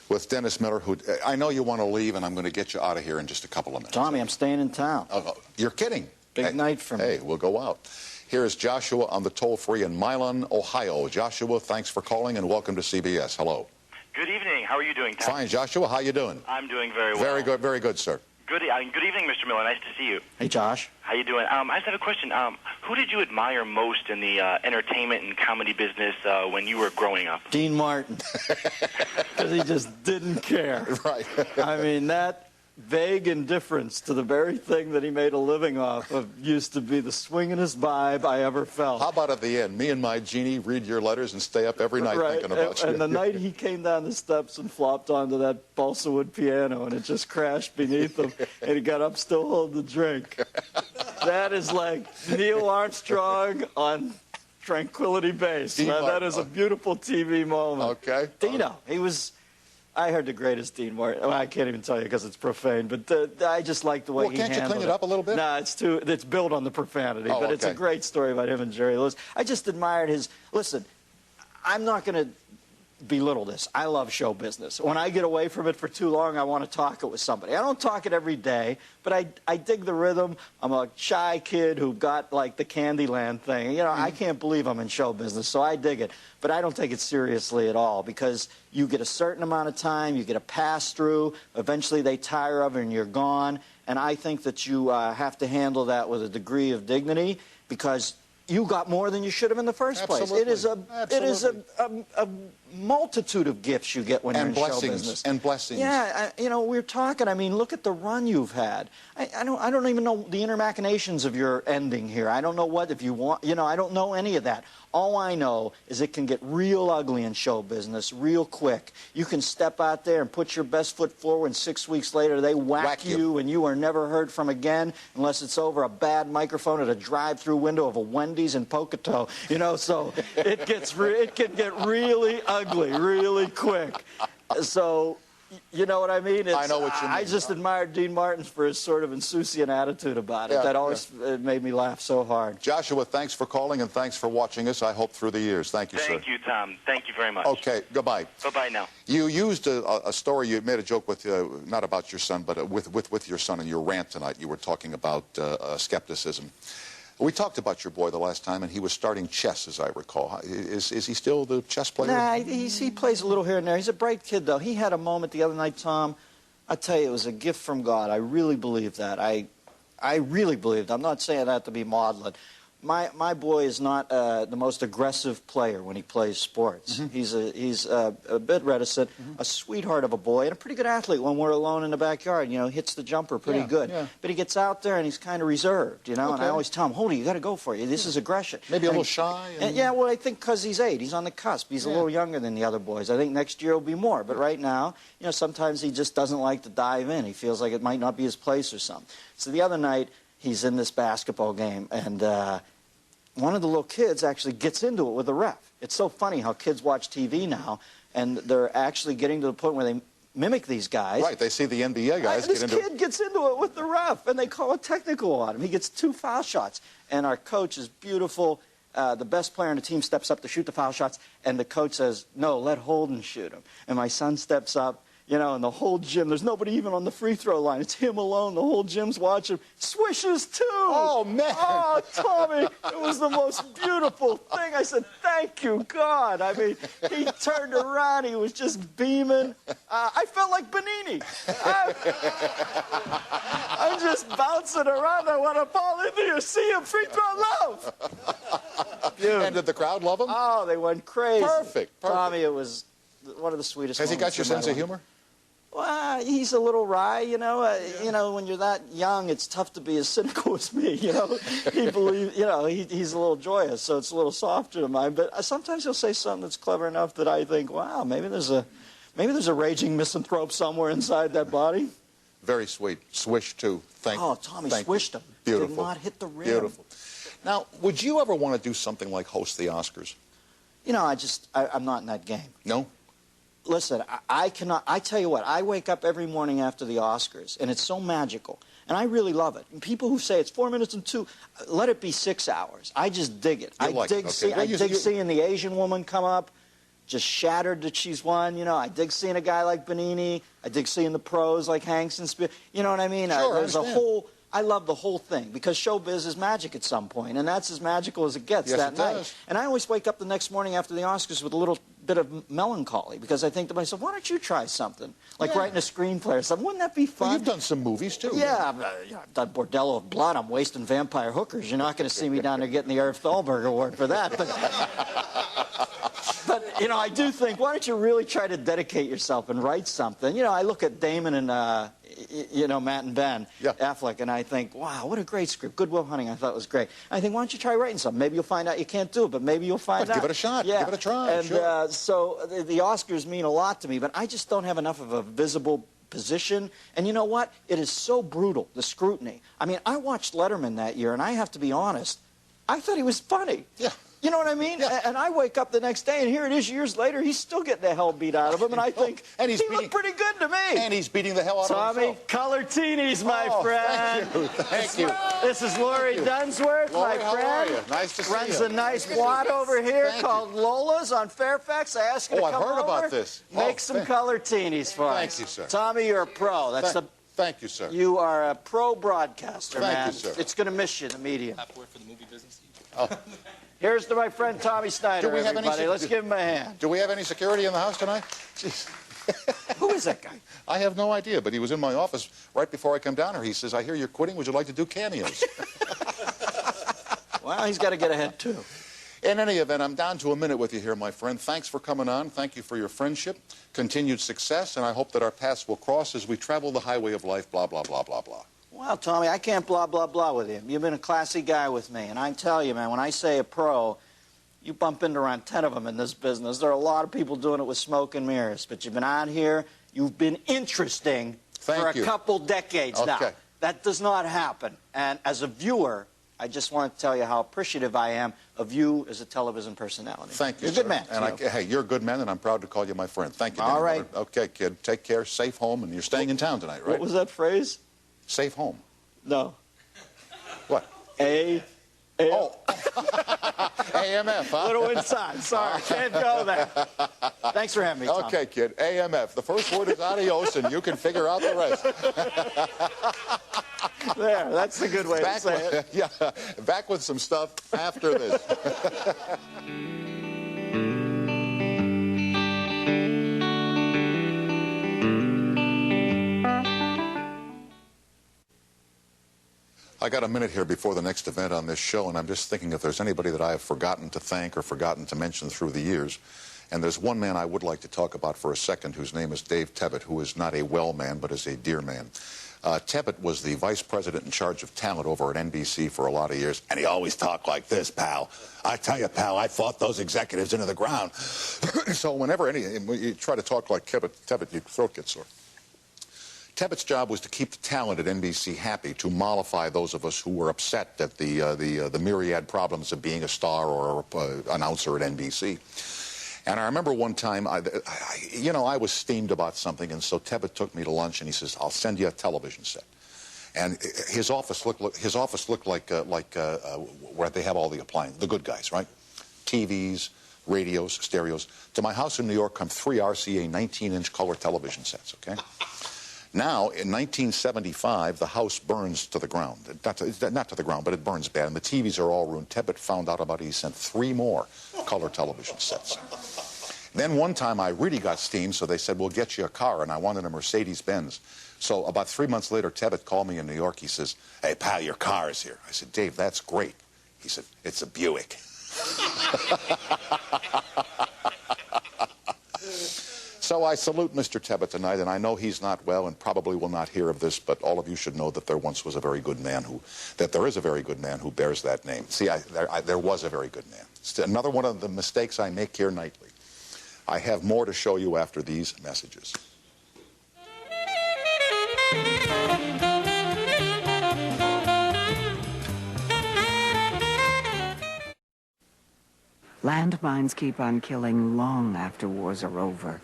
with Dennis Miller, who I know you want to leave, and I'm going to get you out of here in just a couple of minutes. Tommy, I'm staying in town. You're kidding. Big night for me. Hey, we'll go out. Here is Joshua on the toll-free in Milan, Ohio. Joshua, thanks for calling, and welcome to CBS. Hello. Good evening. How are you doing, Tom? Fine, Joshua. How you doing? I'm doing very well. Very good, sir. Good evening, Mr. Miller. Nice to see you. Hey, Josh. How you doing? I just have a question. Who did you admire most in the entertainment and comedy business when you were growing up? Dean Martin. Because he just didn't care. Right. I mean, that vague indifference to the very thing that he made a living off of used to be the swinginest vibe I ever felt. How about at the end? Me and my genie read your letters and stay up every night thinking about you. And the night he came down the steps and flopped onto that balsa wood piano and it just crashed beneath him and he got up still holding the drink. That is like Neil Armstrong on Tranquility Base. That is a beautiful TV moment. Okay. Dino, he was... I heard the greatest Dean Martin. Well, I can't even tell you because it's profane, but I just like the way he handled it. Can't you clean it up a little bit? No, it's built on the profanity, but it's a great story about him and Jerry Lewis. I just admired his... Listen, I'm not going to belittle this. I love show business. When I get away from it for too long, I want to talk it with somebody. I don't talk it every day, but I dig the rhythm. I'm a shy kid who got, like, the Candyland thing. You know, I can't believe I'm in show business, so I dig it. But I don't take it seriously at all because you get a certain amount of time, you get a pass-through, eventually they tire of it and you're gone. And I think that you have to handle that with a degree of dignity because you got more than you should have in the first place. It is a multitude of gifts you get when you're in show business. And blessings. Yeah, you know, we're talking, I mean, look at the run you've had. I don't even know the inner machinations of your ending here. I don't know what, if you want, you know, I don't know any of that. All I know is it can get real ugly in show business real quick. You can step out there and put your best foot forward, and 6 weeks later they whack you and you are never heard from again unless it's over a bad microphone at a drive-through window of a Wendy's in Pocatello. You know, so it can get really ugly really quick. So... You know what I mean? I know what you mean. I just admired Dean Martin for his sort of insouciant attitude about it. That always made me laugh so hard. Joshua, thanks for calling and thanks for watching us, I hope, through the years. Thank you, sir. Thank you, Tom. Thank you very much. Okay, goodbye. Bye-bye now. You used a story, you made a joke with, not about your son, but with your son in your rant tonight. You were talking about skepticism. We talked about your boy the last time, and he was starting chess, as I recall. Is he still the chess player? Nah, he plays a little here and there. He's a bright kid, though. He had a moment the other night, Tom. I tell you, it was a gift from God. I really believe that. I really believed. I'm not saying that to be maudlin. My boy is not the most aggressive player when he plays sports. Mm-hmm. He's a bit reticent, a sweetheart of a boy, and a pretty good athlete when we're alone in the backyard. You know, hits the jumper pretty good. Yeah. But he gets out there and he's kind of reserved, you know, and I always tell him, Holdy, you got to go for it. This is aggression. Maybe a little shy? Yeah, well, I think because he's 8. He's on the cusp. He's a little younger than the other boys. I think next year will be more. But right now, you know, sometimes he just doesn't like to dive in. He feels like it might not be his place or something. So the other night, he's in this basketball game, and one of the little kids actually gets into it with the ref. It's so funny how kids watch TV now, and they're actually getting to the point where they mimic these guys. Right, they see the NBA guys get into it. This kid gets into it with the ref, and they call a technical on him. He gets 2 foul shots, and our coach is beautiful. The best player on the team steps up to shoot the foul shots, and the coach says, no, let Holden shoot him. And my son steps up. You know, and the whole gym, there's nobody even on the free throw line. It's him alone. The whole gym's watching. Swishes, too. Oh, man. Oh, Tommy, it was the most beautiful thing. I said, thank you, God. I mean, he turned around. He was just beaming. I felt like Benini. I'm just bouncing around. I want to fall into you. See him, free throw love. And did the crowd love him? Oh, they went crazy. Perfect. Tommy, it was one of the sweetest moments. Has he got your sense of humor? Well, he's a little wry, you know. You know, when you're that young, it's tough to be as cynical as me. You know, he believes. You know, he's a little joyous, so it's a little softer than mine. But sometimes he'll say something that's clever enough that I think, wow, maybe there's a raging misanthrope somewhere inside that body. Very sweet. Swish too. Tommy swished him. Beautiful. Did not hit the rim. Beautiful. Now, would you ever want to do something like host the Oscars? You know, I'm not in that game. No. Listen, I cannot. I tell you what, I wake up every morning after the Oscars, and it's so magical, and I really love it. And people who say it's 4 minutes and 2, let it be 6 hours. I just dig it. I dig seeing the Asian woman come up. just shattered that she's won. You know, I dig seeing a guy like Benini. I dig seeing the pros like Hanks and Spear. You know what I mean? Sure, There's a whole... I love the whole thing because showbiz is magic at some point, and that's as magical as it gets that night. Does. And I always wake up the next morning after the Oscars with a little bit of melancholy because I think to myself, why don't you try something? Like writing a screenplay or something. Wouldn't that be fun? Well, you've done some movies, too. Yeah, I've done Bordello of Blood. I'm wasting vampire hookers. You're not going to see me down there getting the Eric Thalberg Award for that. But, you know, I do think, why don't you really try to dedicate yourself and write something? You know, I look at Damon and, you know, Matt and Ben Affleck, and I think, wow, what a great script. Good Will Hunting, I thought was great. And I think, why don't you try writing something? Maybe you'll find out you can't do it, but maybe you'll find out. Give it a shot. Yeah. Give it a try. And sure. So the Oscars mean a lot to me, but I just don't have enough of a visible position. And you know what? It is so brutal, the scrutiny. I mean, I watched Letterman that year, and I have to be honest, I thought he was funny. Yeah. You know what I mean? Yeah. And I wake up the next day, and here it is years later, he's still getting the hell beat out of him, and I think, and he looked pretty good to me. And he's beating the hell out of himself. Tommy, colortinis, my friend. Thank you. This is Lori Dunsworth, Lori, my how friend. are you? Nice to see you. Runs a nice quad over here called Lola's on Fairfax. I asked you to come I've heard over, about this. make some colortinis for us. Thank you, sir. Tommy, you're a pro. Thank you, sir. You are a pro broadcaster, man. Thank you, sir. It's going to miss you, the media. Have to work for the movie business. Oh. Here's to my friend Tommy Snyder, everybody. Let's give him a hand. Do we have any security in the house tonight? Jeez. Who is that guy? I have no idea, but he was in my office right before I come down here. He says, I hear you're quitting. Would you like to do cameos? Well, he's got to get ahead, too. In any event, I'm down to a minute with you here, my friend. Thanks for coming on. Thank you for your friendship, continued success, and I hope that our paths will cross as we travel the highway of life, blah, blah, blah, blah, blah. Well, Tommy, I can't blah, blah, blah with you. You've been a classy guy with me, and I tell you, man, when I say a pro, you bump into around 10 of them in this business. There are a lot of people doing it with smoke and mirrors, but you've been out here, you've been interesting for a couple decades now. That does not happen. And as a viewer, I just want to tell you how appreciative I am of you as a television personality. Thank you, You're a good man. And hey, you're a good man, and I'm proud to call you my friend. Thank you. All right. Okay, kid. Take care. Safe home, and you're staying in town tonight, right? What was that phrase? Safe home. No. What? Oh. AMF, huh? Little inside. Sorry, can't go there. Thanks for having me, Tom. Okay, kid. AMF. The first word is adios, and you can figure out the rest. There, that's a good way to say it. Yeah, back with some stuff after this. I got a minute here before the next event on this show, and I'm just thinking if there's anybody that I have forgotten to thank or forgotten to mention through the years. And there's one man I would like to talk about for a second, whose name is Dave Tebbett, who is not a well man, but is a dear man. Tebbett was the vice president in charge of talent over at NBC for a lot of years, and he always talked like this, pal. I tell you, pal, I fought those executives into the ground. So whenever you try to talk like Tebbett, your throat gets sore. Tebbett's job was to keep the talent at NBC happy, to mollify those of us who were upset at the myriad problems of being a star or an announcer at NBC. And I remember one time, I was steamed about something, and so Tebbett took me to lunch, and he says, "I'll send you a television set." And his office looked like where they have all the appliances, the good guys, right? TVs, radios, stereos. To my house in New York come 3 RCA 19-inch color television sets, okay? Now, in 1975, the house burns to the ground. Not to the ground, but it burns bad, and the TVs are all ruined. Tebbett found out about it. He sent 3 more color television sets. Then one time I really got steamed, so they said, "We'll get you a car," and I wanted a Mercedes-Benz. So about 3 months later, Tebbett called me in New York. He says, "Hey, pal, your car is here." I said, "Dave, that's great." He said, "It's a Buick." So I salute Mr. Tebbett tonight, and I know he's not well and probably will not hear of this, but all of you should know that there once was a very good man there is a very good man who bears that name. See, there was a very good man. It's another one of the mistakes I make here nightly. I have more to show you after these messages. Landmines keep on killing long after wars are over.